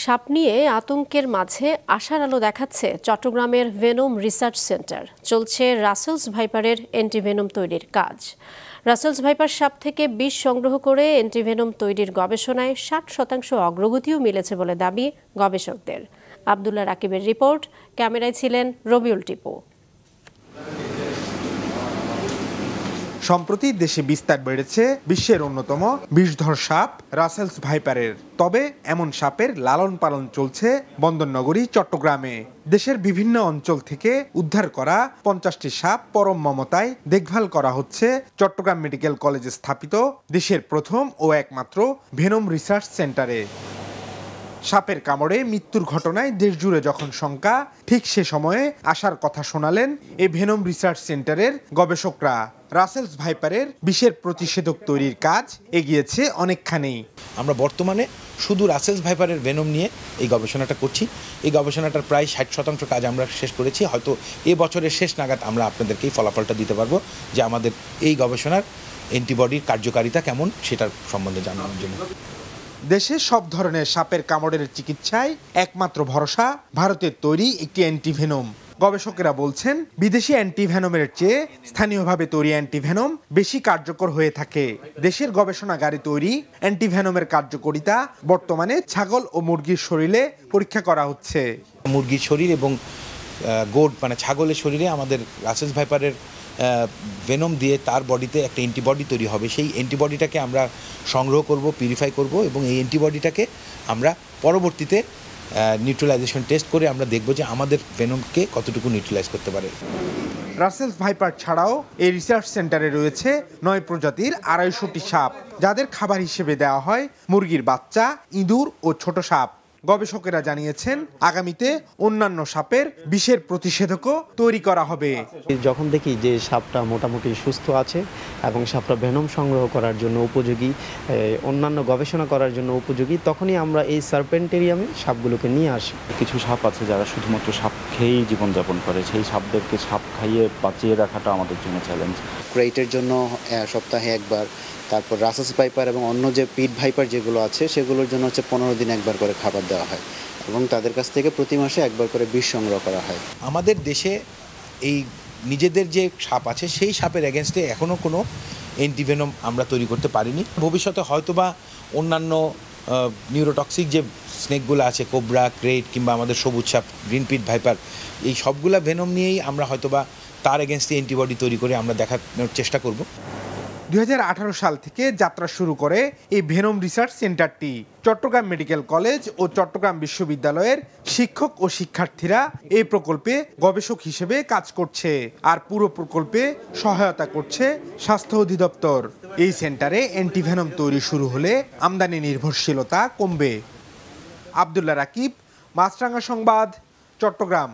সাপ নিয়ে আতঙ্কের মাঝে আশার আলো দেখাচ্ছে চট্টগ্রামের ভেনম রিসার্চ সেন্টার। চলছে রাসেলস ভাইপারের অ্যান্টিভেনম তৈরির কাজ। রাসেলস ভাইপার সাপ থেকে বিষ সংগ্রহ করে অ্যান্টিভেনম তৈরির গবেষণায় 60% অগ্রগতিও মিলেছে বলে দাবি গবেষকদের। আব্দুল্লাহ রাকিবের রিপোর্ট, ক্যামেরায় ছিলেন রবিউল টিপু। সম্প্রতি দেশে বিস্তার বেড়েছে বিশ্বের অন্যতম বিষধর সাপ রাসেলস ভাইপারের। তবে এমন সাপের লালন পালন চলছে বন্দরনগরী চট্টগ্রামে। দেশের বিভিন্ন অঞ্চল থেকে উদ্ধার করা 50টি সাপ পরম মমতায় দেখভাল করা হচ্ছে চট্টগ্রাম মেডিকেল কলেজে স্থাপিত দেশের প্রথম ও একমাত্র ভেনম রিসার্চ সেন্টারে। সাপের কামড়ে মৃত্যুর ঘটনায় দেশ জুড়ে যখন শঙ্কা, ঠিক সে সময়ে আসার কথা শোনালেন এই ভেনম রিসার্চ সেন্টারের গবেষকরা। রাসেলস ভাইপারের বিষের প্রতিষেধক তৈরির কাজ এগিয়েছে অনেকখানি। আমরা বর্তমানে শুধু রাসেলস ভাইপারের ভেনম নিয়ে এই গবেষণাটা করছি। এই গবেষণাটার প্রায় 60% কাজ আমরা শেষ করেছি। হয়তো এ বছরের শেষ নাগাদ আমরা আপনাদেরকে এই ফলাফলটা দিতে পারবো যে আমাদের এই গবেষণার অ্যান্টিবডির কার্যকারিতা কেমন সেটার সম্বন্ধে জানানোর জন্য। দেশে সব ধরনের সাপের কামড়ের চিকিৎসায় একমাত্র ভরসা ভারতের তৈরি একটি অ্যান্টিভেনম। গবেষকেরা বলছেন, বিদেশি অ্যান্টিভেনমের চেয়ে স্থানীয়ভাবে তৈরি অ্যান্টিভেনম বেশি কার্যকর হয়ে থাকে। দেশের গবেষণাগারে তৈরি অ্যান্টিভেনমের কার্যকারিতা বর্তমানে ছাগল ও মুরগির শরীরে পরীক্ষা করা হচ্ছে। মুরগির শরীর এবং গোট মানে ছাগলের শরীরে আমাদের রাসেলস ভাইপারের ভেনম দিয়ে তার বডিতে একটা অ্যান্টিবডি তৈরি হবে। সেই অ্যান্টিবডিটাকে আমরা সংগ্রহ করব, পিউরিফাই করব এবং এই অ্যান্টিবডিটাকে আমরা পরবর্তীতে নিউট্রালাইজেশন টেস্ট করে আমরা দেখব যে আমাদের ভেনমকে কতটুকু নিউট্রালাইজ করতে পারে। রাসেলস ভাইপার ছাড়াও এই রিসার্চ সেন্টারে রয়েছে 9 প্রজাতির 250টি সাপ, যাদের খাবার হিসেবে দেওয়া হয় মুরগির বাচ্চা, ইঁদুর ও ছোট সাপ। গবেষকেরা জানিয়েছেন, আগামীতে অন্যান্য সাপের বিষের প্রতিষেধকও তৈরি করা হবে। যখন দেখি যে সাপটা মোটামুটি সুস্থ আছে এবং সাপটা ভেনম সংগ্রহ করার জন্য উপযোগী, অন্যান্য গবেষণা করার জন্য উপযোগী, তখনই আমরা এই সার্পেন্টেরিয়ামে সাপগুলোকে নিয়ে আসি। কিছু সাপ আছে যারা শুধুমাত্র সাপ খেয়েই জীবনযাপন করে, সেই সাপদেরকে সাপ খাইয়ে বাঁচিয়ে রাখাটা আমাদের জন্য চ্যালেঞ্জ। ক্রেটের জন্য সপ্তাহে একবার, তারপর রাসেলস ভাইপার এবং অন্য যে পিট ভাইপার যেগুলো আছে সেগুলোর জন্য হচ্ছে 15 দিন একবার করে খাবার দেওয়া হয় এবং তাদের কাছ থেকে প্রতি মাসে একবার করে বিষ সংগ্রহ করা হয়। আমাদের দেশে এই নিজেদের যে সাপ আছে সেই সাপের এগেনস্টে এখনও কোনো অ্যান্টিভেনম আমরা তৈরি করতে পারিনি। ভবিষ্যতে হয়তোবা অন্যান্য নিউরোটক্সিক যে স্নেকগুলো আছে, কোবরা, ক্রেট কিংবা আমাদের সবুজ সাপ, গ্রিন পিট ভাইপার, এই সবগুলা ভেনম নিয়েই আমরা হয়তোবা তার এগেনস্টে অ্যান্টিবডি তৈরি করে আমরা দেখানোর চেষ্টা করব। 2018 সাল থেকে যাত্রা শুরু করে এই ভেনম রিসার্চ সেন্টারটি। চট্টগ্রাম মেডিকেল কলেজ ও চট্টগ্রাম বিশ্ববিদ্যালয়ের শিক্ষক ও শিক্ষার্থীরা এই প্রকল্পে গবেষক হিসেবে কাজ করছে, আর পুরো প্রকল্পে সহায়তা করছে স্বাস্থ্য অধিদপ্তর। এই সেন্টারে অ্যান্টিভেনম তৈরি শুরু হলে আমদানি নির্ভরশীলতা কমবে। আব্দুল্লাহ রাকিব, মাছরাঙা সংবাদ, চট্টগ্রাম।